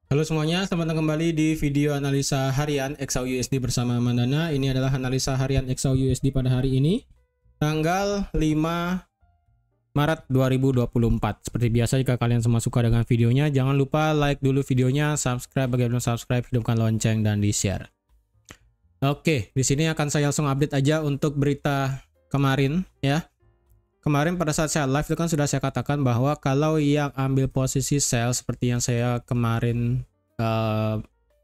Halo semuanya, selamat datang kembali di video analisa harian XAUUSD bersama Mandana. Ini adalah analisa harian XAUUSD pada hari ini, tanggal 5 Maret 2024. Seperti biasa, jika kalian semua suka dengan videonya, jangan lupa like dulu videonya, subscribe bagi yang belum subscribe, hidupkan lonceng dan di-share. Oke, di sini akan saya langsung update aja untuk berita kemarin ya. Kemarin pada saat saya live itu kan sudah saya katakan bahwa kalau yang ambil posisi sell seperti yang saya kemarin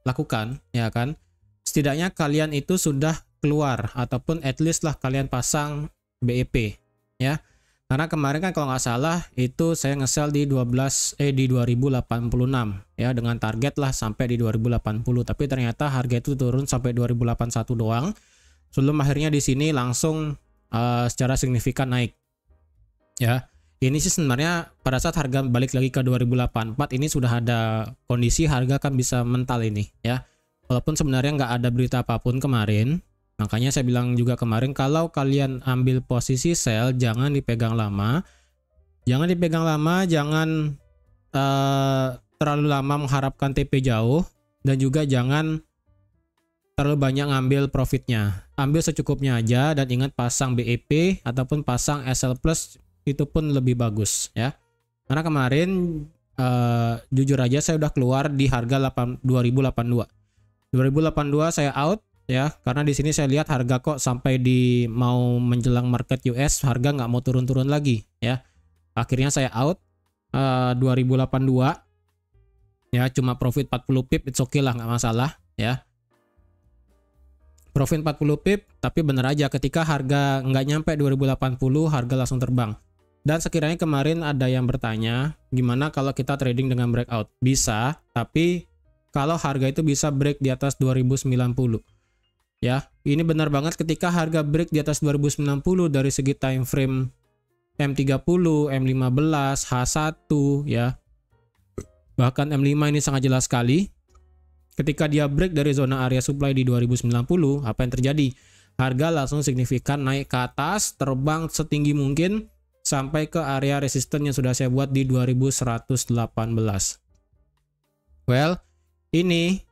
lakukan ya kan, setidaknya kalian itu sudah keluar ataupun at least lah kalian pasang BEP ya. Karena kemarin kan kalau nggak salah itu saya nge-sell di 2086 ya, dengan target lah sampai di 2080, tapi ternyata harga itu turun sampai 2081 doang sebelum akhirnya di sini langsung secara signifikan naik. Ya, ini sih sebenarnya pada saat harga balik lagi ke 2084 ini sudah ada kondisi harga kan bisa mental ini ya. Walaupun sebenarnya nggak ada berita apapun kemarin, makanya saya bilang juga kemarin kalau kalian ambil posisi sell jangan dipegang lama, jangan terlalu lama mengharapkan TP jauh, dan juga jangan terlalu banyak ngambil profitnya. Ambil secukupnya aja dan ingat pasang BEP ataupun pasang SL Plus itu pun lebih bagus ya. Karena kemarin jujur aja saya udah keluar di harga 2082 saya out ya, karena di sini saya lihat harga kok sampai di mau menjelang market US harga nggak mau turun-turun lagi ya. Akhirnya saya out 2082 ya, cuma profit 40 pip, it's okay lah, nggak masalah ya. Profit 40 pip, tapi bener aja ketika harga nggak nyampe 2080 harga langsung terbang. Dan sekiranya kemarin ada yang bertanya, gimana kalau kita trading dengan breakout? Bisa, tapi kalau harga itu bisa break di atas 2090. Ya, ini benar banget ketika harga break di atas 2090 dari segi time frame M30, M15, H1 ya. Bahkan M5 ini sangat jelas sekali. Ketika dia break dari zona area supply di 2090, apa yang terjadi? Harga langsung signifikan naik ke atas, terbang setinggi mungkin sampai ke area resisten yang sudah saya buat di 2118. Well, ini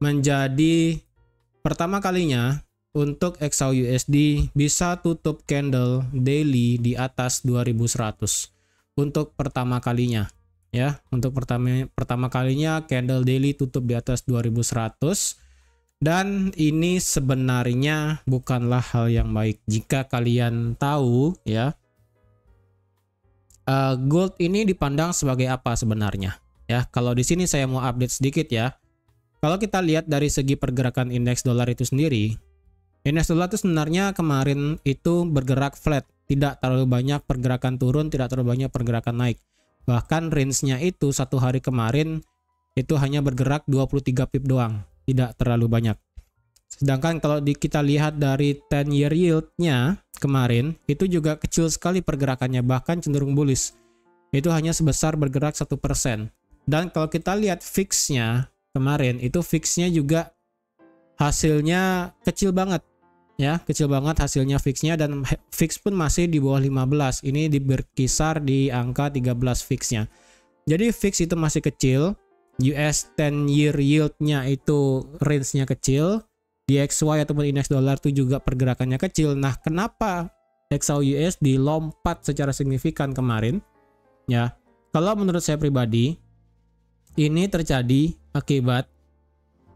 menjadi pertama kalinya untuk XAUUSD bisa tutup candle daily di atas 2100. Untuk pertama kalinya ya, untuk pertama kalinya candle daily tutup di atas 2100, dan ini sebenarnya bukanlah hal yang baik. Jika kalian tahu ya, gold ini dipandang sebagai apa sebenarnya ya. Kalau di sini saya mau update sedikit ya. Kalau kita lihat dari segi pergerakan indeks dolar itu sendiri, indeks dolar itu sebenarnya kemarin itu bergerak flat, tidak terlalu banyak pergerakan turun, tidak terlalu banyak pergerakan naik. Bahkan range-nya itu satu hari kemarin itu hanya bergerak 23 pip doang, tidak terlalu banyak. Sedangkan kalau kita lihat dari 10-year yield-nya kemarin itu juga kecil sekali pergerakannya, bahkan cenderung bullish. Itu hanya sebesar bergerak 1%. Dan kalau kita lihat fix-nya kemarin, itu fix-nya juga hasilnya kecil banget. Ya, kecil banget hasilnya fix-nya, dan fix pun masih di bawah 15. Ini berkisar di angka 13 fix-nya. Jadi fix itu masih kecil, US 10-year yield-nya itu range-nya kecil, DXY ataupun indeks dolar itu juga pergerakannya kecil. Nah, kenapa XAUUSD lompat secara signifikan kemarin? Ya, kalau menurut saya pribadi, ini terjadi akibat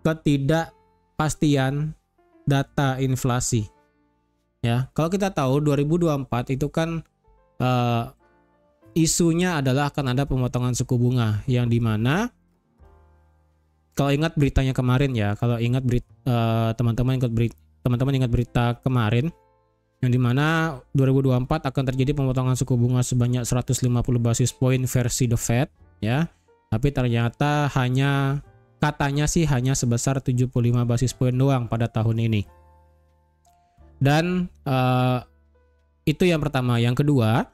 ketidakpastian data inflasi. Ya, kalau kita tahu 2024 itu kan isunya adalah akan ada pemotongan suku bunga, yang dimana kalau ingat beritanya kemarin ya, kalau ingat teman-teman ingat berita kemarin yang dimana 2024 akan terjadi pemotongan suku bunga sebanyak 150 basis point versi The Fed ya, tapi ternyata katanya sih hanya sebesar 75 basis point doang pada tahun ini. Dan itu yang pertama. Yang kedua,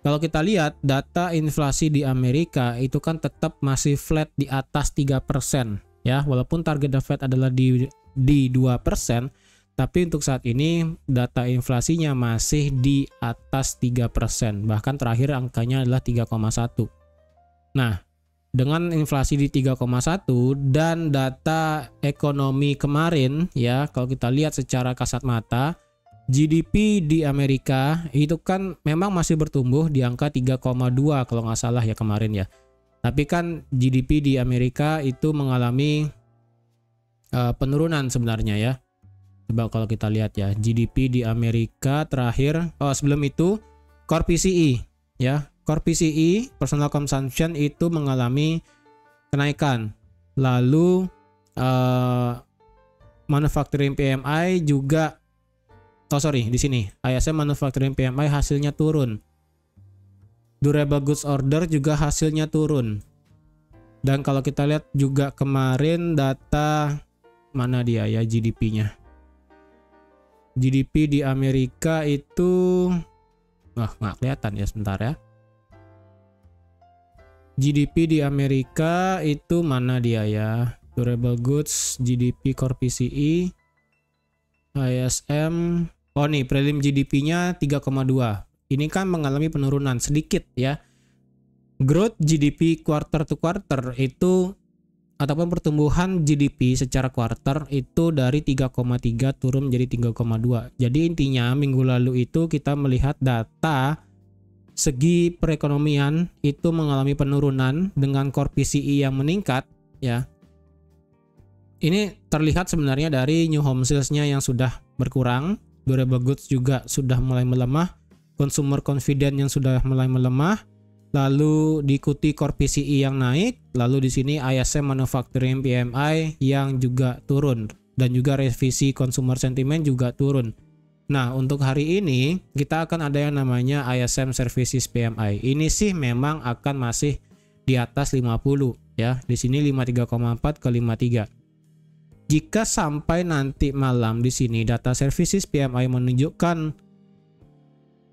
kalau kita lihat data inflasi di Amerika itu kan tetap masih flat di atas 3% ya, walaupun target The Fed adalah di 2%, tapi untuk saat ini data inflasinya masih di atas 3%, bahkan terakhir angkanya adalah 3,1. Nah, dengan inflasi di 3,1 dan data ekonomi kemarin ya, kalau kita lihat secara kasat mata GDP di Amerika itu kan memang masih bertumbuh di angka 3,2 kalau nggak salah ya kemarin ya. Tapi kan GDP di Amerika itu mengalami penurunan sebenarnya ya. Coba kalau kita lihat ya, GDP di Amerika terakhir, sebelum itu Core PCE ya. Core PCE, personal consumption itu mengalami kenaikan. Lalu manufacturing PMI juga, di sini ISM manufacturing PMI hasilnya turun. Durable goods order juga hasilnya turun. Dan kalau kita lihat juga kemarin data mana dia ya GDP-nya. GDP di Amerika itu nggak kelihatan ya, sebentar ya. GDP di Amerika itu mana dia ya? Durable goods, GDP Core PCE, ISM. Oh nih, prelim GDP-nya 3,2. Ini kan mengalami penurunan sedikit ya. Growth GDP quarter to quarter itu ataupun pertumbuhan GDP secara quarter itu dari 3,3 turun menjadi 3,2. Jadi intinya minggu lalu itu kita melihat data segi perekonomian itu mengalami penurunan dengan core PCE yang meningkat ya. Ini terlihat sebenarnya dari new home sales-nya yang sudah berkurang, durable goods juga sudah mulai melemah, consumer confidence yang sudah mulai melemah, lalu diikuti core PCE yang naik, lalu di sini ISM manufacturing PMI yang juga turun dan juga revisi consumer sentiment juga turun. Nah, untuk hari ini kita akan ada yang namanya ISM Services PMI. Ini sih memang akan masih di atas 50 ya. Di sini 53,4 ke 53. Jika sampai nanti malam di sini data Services PMI menunjukkan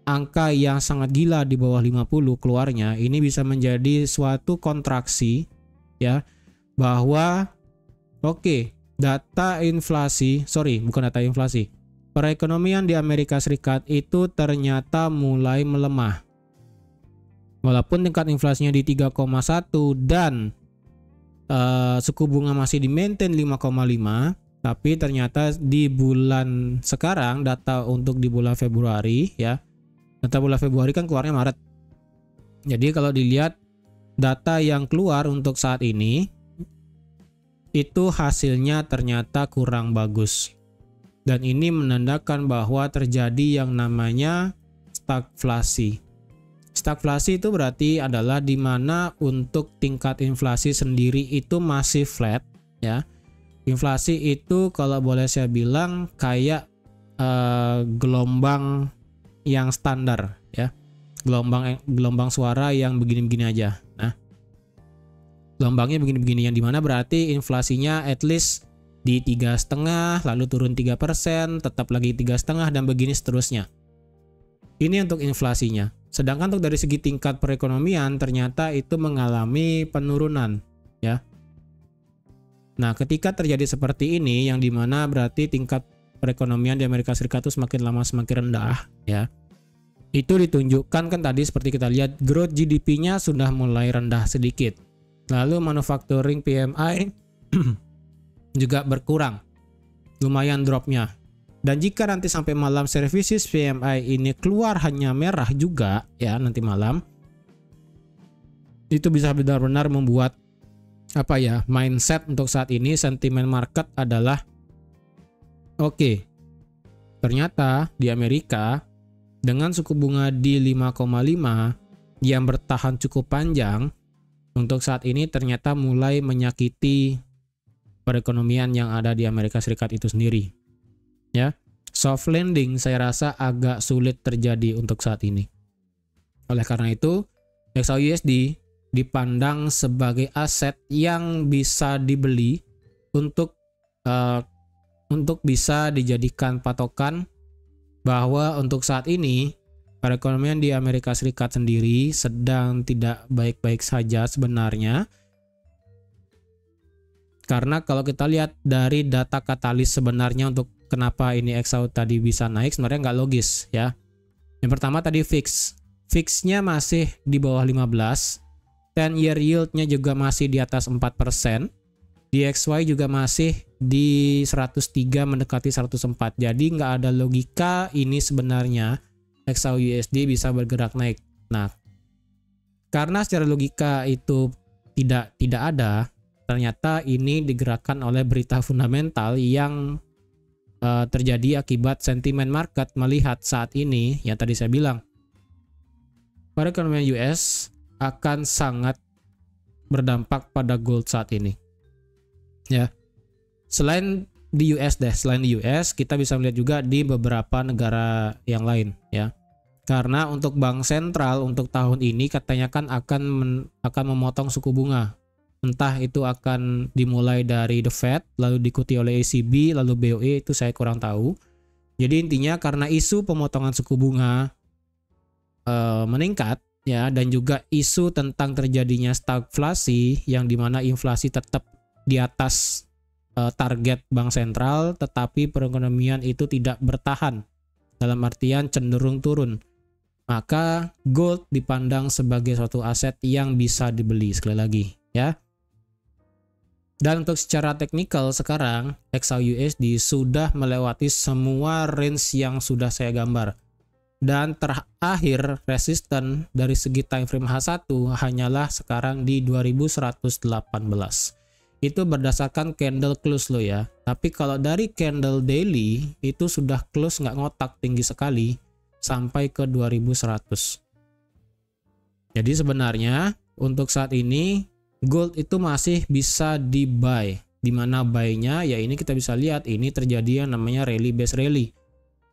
angka yang sangat gila di bawah 50 keluarnya, ini bisa menjadi suatu kontraksi ya, bahwa data inflasi, bukan data inflasi, perekonomian di Amerika Serikat itu ternyata mulai melemah. Walaupun tingkat inflasinya di 3,1 dan suku bunga masih di maintain 5,5, tapi ternyata di bulan sekarang, data untuk di bulan Februari ya, data bulan Februari kan keluarnya Maret. Jadi kalau dilihat data yang keluar untuk saat ini itu hasilnya ternyata kurang bagus. Dan ini menandakan bahwa terjadi yang namanya stagflasi. Stagflasi itu berarti adalah di mana untuk tingkat inflasi sendiri itu masih flat ya. Inflasi itu kalau boleh saya bilang kayak gelombang yang standar ya. Gelombang suara yang begini-begini aja. Nah, gelombangnya begini-begini yang dimana berarti inflasinya at least di 3,5, lalu turun 3%, tetap lagi 3,5 dan begini seterusnya. Ini untuk inflasinya. Sedangkan untuk dari segi tingkat perekonomian ternyata itu mengalami penurunan ya. Nah, ketika terjadi seperti ini yang dimana berarti tingkat perekonomian di Amerika Serikat itu semakin lama semakin rendah ya. Itu ditunjukkan kan tadi seperti kita lihat growth GDP-nya sudah mulai rendah sedikit. Lalu manufacturing PMI juga berkurang, lumayan dropnya. Dan jika nanti sampai malam services PMI ini keluar hanya merah juga ya nanti malam, itu bisa benar-benar membuat mindset untuk saat ini, sentimen market adalah ternyata di Amerika dengan suku bunga di 5,5 yang bertahan cukup panjang untuk saat ini ternyata mulai menyakiti perekonomian yang ada di Amerika Serikat itu sendiri ya. Soft landing saya rasa agak sulit terjadi untuk saat ini. Oleh karena itu XAUUSD dipandang sebagai aset yang bisa dibeli untuk bisa dijadikan patokan bahwa untuk saat ini perekonomian di Amerika Serikat sendiri sedang tidak baik-baik saja sebenarnya. Karena kalau kita lihat dari data katalis sebenarnya untuk kenapa ini XAU tadi bisa naik sebenarnya nggak logis ya. Yang pertama tadi fixnya masih di bawah 15, 10-year yield-nya juga masih di atas 4%. DXY juga masih di 103 mendekati 104. Jadi nggak ada logika ini sebenarnya XAUUSD bisa bergerak naik. Nah, karena secara logika itu tidak ada, ternyata ini digerakkan oleh berita fundamental yang terjadi akibat sentimen market melihat saat ini yang tadi saya bilang perekonomian US akan sangat berdampak pada gold saat ini. Ya, selain di US kita bisa melihat juga di beberapa negara yang lain ya. Karena untuk bank sentral untuk tahun ini katanya kan akan memotong suku bunga. Entah itu akan dimulai dari The Fed, lalu diikuti oleh ECB, lalu BOE, itu saya kurang tahu. Jadi intinya karena isu pemotongan suku bunga meningkat ya, dan juga isu tentang terjadinya stagflasi yang dimana inflasi tetap di atas target bank sentral, tetapi perekonomian itu tidak bertahan dalam artian cenderung turun, maka gold dipandang sebagai suatu aset yang bisa dibeli sekali lagi ya. Dan untuk secara teknikal sekarang XAUUSD sudah melewati semua range yang sudah saya gambar, dan terakhir resisten dari segi time frame H1 hanyalah sekarang di 2118. Itu berdasarkan candle close lo ya. Tapi kalau dari candle daily itu sudah close nggak ngotak tinggi sekali sampai ke 2100. Jadi sebenarnya untuk saat ini gold itu masih bisa di buy. Dimana buy-nya ya ini kita bisa lihat ini terjadi yang namanya rally base rally.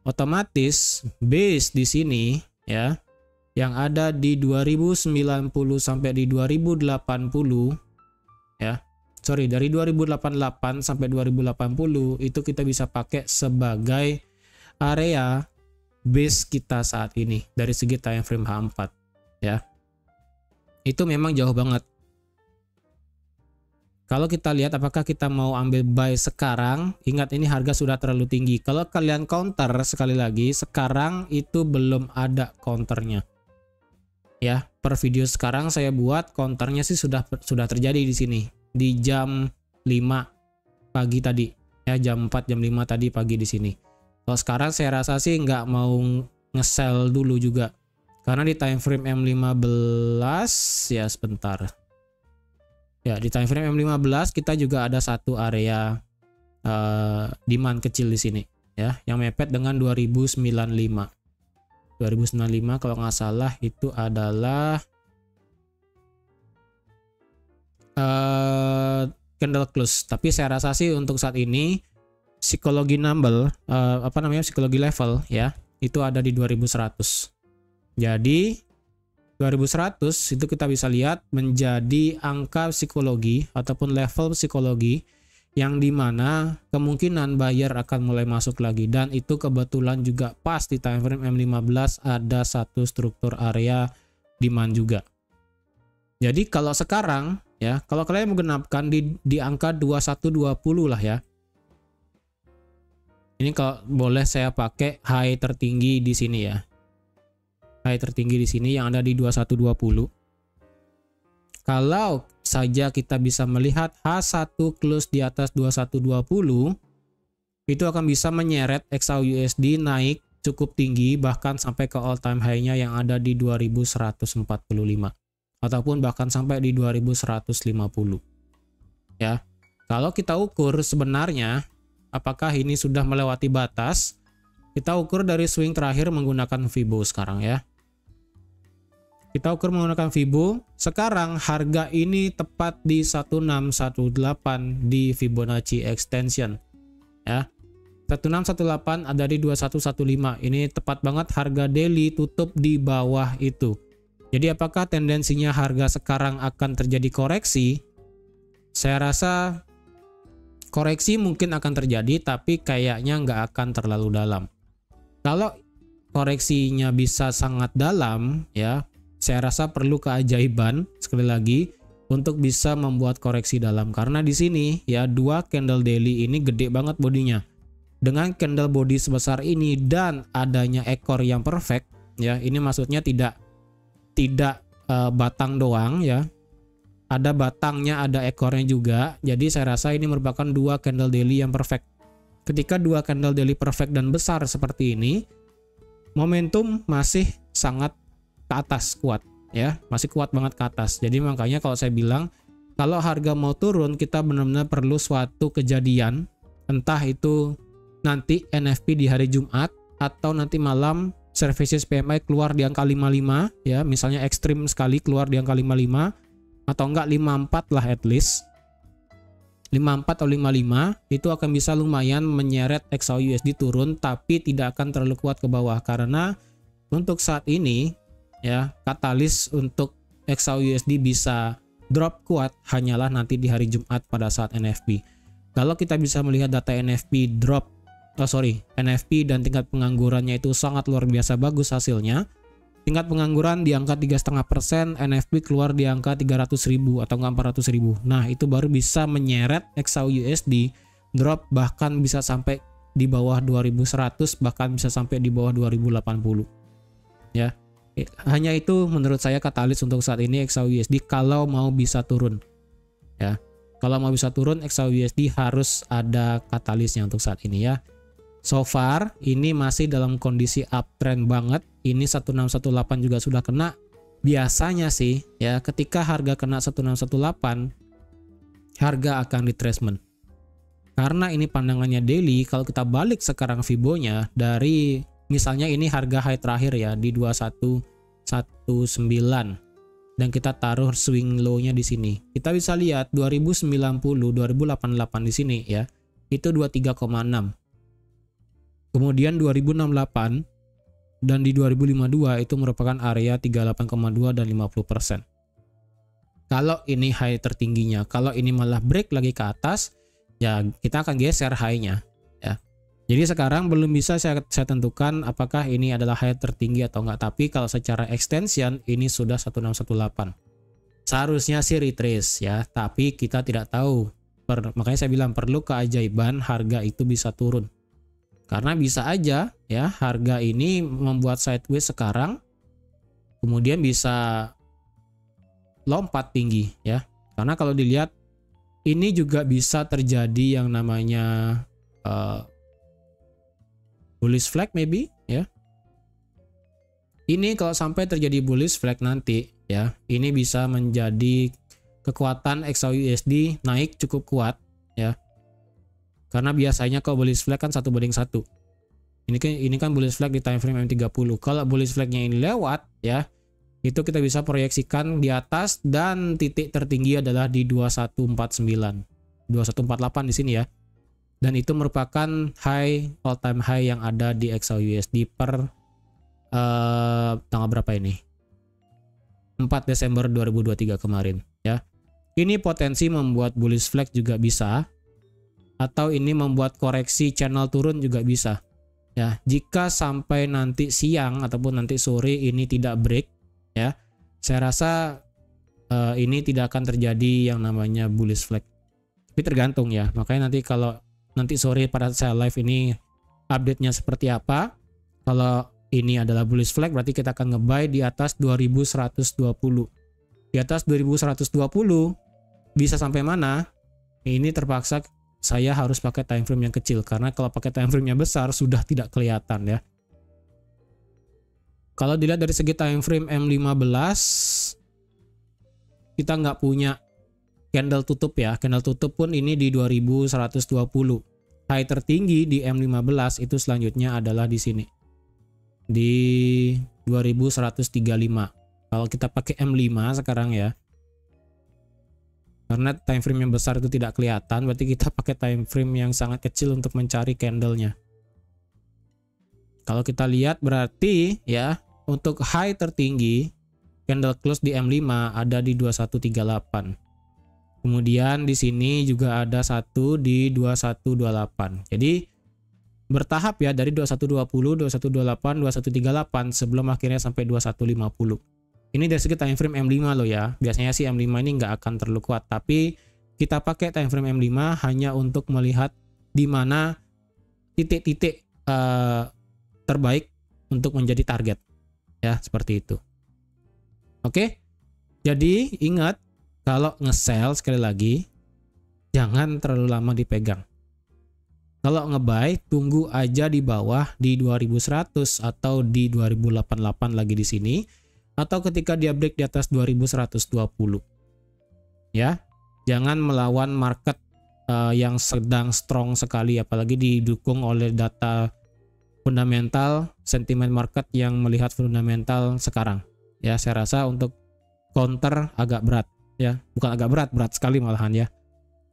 Otomatis base di sini ya yang ada di 2090 sampai di 2080 ya. Sorry, dari 2088 sampai 2080 itu kita bisa pakai sebagai area base kita saat ini dari segi time frame H4 ya. Itu memang jauh banget. Kalau kita lihat apakah kita mau ambil buy sekarang, ingat ini harga sudah terlalu tinggi. Kalau kalian counter sekali lagi, sekarang itu belum ada counternya. Ya, per video sekarang saya buat counternya sih sudah terjadi di sini. Di jam 5 pagi tadi ya, jam 4 jam 5 tadi pagi di sini. Kalau sekarang saya rasa sih nggak mau nge-sell dulu juga karena di time frame M15 ya sebentar ya, di time frame M15 kita juga ada satu area demand kecil di sini ya yang mepet dengan 2095 kalau nggak salah itu adalah candle close. Tapi saya rasa sih untuk saat ini psikologi psikologi level ya itu ada di 2100. Jadi 2100 itu kita bisa lihat menjadi angka psikologi ataupun level psikologi yang dimana kemungkinan buyer akan mulai masuk lagi, dan itu kebetulan juga pas di time frame M15 ada satu struktur area demand juga. Jadi kalau sekarang ya, kalau kalian menggenapkan di angka 2120 lah ya. Ini kalau boleh saya pakai high tertinggi di sini ya. High tertinggi di sini yang ada di 2120. Kalau saja kita bisa melihat H1 close di atas 2120, itu akan bisa menyeret XAUUSD naik cukup tinggi bahkan sampai ke all time high-nya yang ada di 2145 ataupun bahkan sampai di 2150. Ya. Kalau kita ukur sebenarnya apakah ini sudah melewati batas, kita ukur dari swing terakhir menggunakan Fibo sekarang ya. Kita ukur menggunakan Fibo. Sekarang harga ini tepat di 1618 di Fibonacci extension. Ya. 1618 ada di 2115. Ini tepat banget harga daily tutup di bawah itu. Jadi apakah tendensinya harga sekarang akan terjadi koreksi? Saya rasa koreksi mungkin akan terjadi, tapi kayaknya nggak akan terlalu dalam. Kalau koreksinya bisa sangat dalam ya, saya rasa perlu keajaiban sekali lagi untuk bisa membuat koreksi dalam, karena di sini ya dua candle daily ini gede banget bodinya. Dengan candle body sebesar ini dan adanya ekor yang perfect ya, ini maksudnya tidak batang doang ya, ada batangnya, ada ekornya juga. Jadi saya rasa ini merupakan dua candle daily yang perfect. Ketika dua candle daily perfect dan besar seperti ini, momentum masih sangat ke atas kuat ya, masih kuat banget ke atas. Jadi makanya kalau saya bilang kalau harga mau turun, kita benar-benar perlu suatu kejadian, entah itu nanti NFP di hari Jumat atau nanti malam services PMI keluar di angka 55 ya, misalnya ekstrim sekali keluar di angka 55 atau enggak 54 lah at least. 54 atau 55 itu akan bisa lumayan menyeret XAUUSD turun, tapi tidak akan terlalu kuat ke bawah karena untuk saat ini ya katalis untuk XAUUSD bisa drop kuat hanyalah nanti di hari Jumat pada saat NFP. Kalau kita bisa melihat data NFP NFP dan tingkat penganggurannya itu sangat luar biasa bagus hasilnya. Tingkat pengangguran di angka 3,5%, NFP keluar di angka 300.000 atau 400.000. Nah, itu baru bisa menyeret XAUUSD drop bahkan bisa sampai di bawah 2100, bahkan bisa sampai di bawah 2080. Ya. Hanya itu menurut saya katalis untuk saat ini XAUUSD kalau mau bisa turun. Ya. Kalau mau bisa turun XAUUSD harus ada katalisnya untuk saat ini ya. So far ini masih dalam kondisi uptrend banget. Ini 1618 juga sudah kena. Biasanya sih ya ketika harga kena 1618 harga akan retracement. Karena ini pandangannya daily, kalau kita balik sekarang Fibonya dari misalnya ini harga high terakhir ya di 2119 dan kita taruh swing low-nya di sini. Kita bisa lihat 2090, 2088 di sini ya. Itu 23,6. Kemudian 2068 dan di 2052 itu merupakan area 38,2 dan 50%. Kalau ini high tertingginya, kalau ini malah break lagi ke atas, ya kita akan geser high-nya. Jadi sekarang belum bisa saya tentukan apakah ini adalah high tertinggi atau enggak. Tapi kalau secara extension ini sudah 1618. Seharusnya sih retrace ya. Tapi kita tidak tahu. Makanya saya bilang perlu keajaiban harga itu bisa turun. Karena bisa aja ya harga ini membuat sideways sekarang. Kemudian bisa lompat tinggi ya. Karena kalau dilihat ini juga bisa terjadi yang namanya bullish flag maybe ya. Ini kalau sampai terjadi bullish flag nanti ya, ini bisa menjadi kekuatan XAUUSD naik cukup kuat ya. Karena biasanya kalau bullish flag kan 1:1. Ini kan bullish flag di time frame M30. Kalau bullish flagnya ini lewat ya, itu kita bisa proyeksikan di atas dan titik tertinggi adalah di 2149. 2148 di sini ya. Dan itu merupakan all time high yang ada di XAUUSD per tanggal berapa ini? 4 Desember 2023 kemarin ya. Ini potensi membuat bullish flag juga bisa, atau ini membuat koreksi channel turun juga bisa. Ya, jika sampai nanti siang ataupun nanti sore ini tidak break ya, saya rasa ini tidak akan terjadi yang namanya bullish flag. Tapi tergantung ya. Makanya nanti kalau nanti sore pada saya live ini update-nya seperti apa. Kalau ini adalah bullish flag berarti kita akan nge-buy di atas 2120. Di atas 2120 bisa sampai mana? Ini terpaksa saya harus pakai time frame yang kecil karena kalau pakai time frame yang besar sudah tidak kelihatan ya. Kalau dilihat dari segi time frame M15 kita nggak punya candle tutup ya. Candle tutup pun ini di 2120. High tertinggi di M15 itu selanjutnya adalah di sini. Di 2135. Kalau kita pakai M5 sekarang ya. Karena time frame yang besar itu tidak kelihatan, berarti kita pakai time frame yang sangat kecil untuk mencari candlenya. Kalau kita lihat berarti ya untuk high tertinggi candle close di M5 ada di 2138. Kemudian di sini juga ada satu di 2128. Jadi bertahap ya dari 2120, 2128, 2138 sebelum akhirnya sampai 2150. Ini dari segi time frame M5 loh ya. Biasanya sih M5 ini nggak akan terlalu kuat, tapi kita pakai time frame M5 hanya untuk melihat di mana titik-titik terbaik untuk menjadi target. Ya, seperti itu. Oke. Jadi ingat kalau nge-sell sekali lagi jangan terlalu lama dipegang. Kalau nge-buy tunggu aja di bawah di 2100 atau di 2088 lagi di sini, atau ketika dia break di atas 2120. Ya, jangan melawan market yang sedang strong sekali, apalagi didukung oleh data fundamental, sentimen market yang melihat fundamental sekarang. Ya, saya rasa untuk counter agak berat ya, bukan agak berat, berat sekali malahan ya.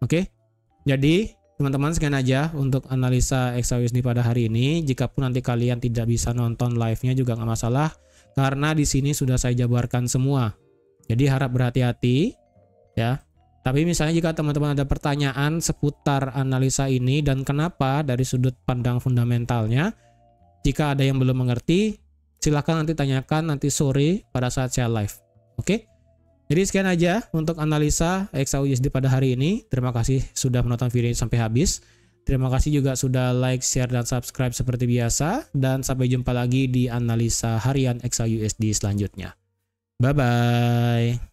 Oke. Jadi, teman-teman sekian aja untuk analisa XAUSD pada hari ini. Jikapun nanti kalian tidak bisa nonton live-nya juga nggak masalah, karena di sini sudah saya jabarkan semua. Jadi harap berhati-hati ya. Tapi misalnya jika teman-teman ada pertanyaan seputar analisa ini dan kenapa dari sudut pandang fundamentalnya, jika ada yang belum mengerti, silahkan nanti tanyakan nanti sore pada saat saya live. Oke? Jadi sekian aja untuk analisa XAUSD pada hari ini. Terima kasih sudah menonton video ini sampai habis. Terima kasih juga sudah like, share, dan subscribe seperti biasa. Dan sampai jumpa lagi di analisa harian XAUSD selanjutnya. Bye-bye.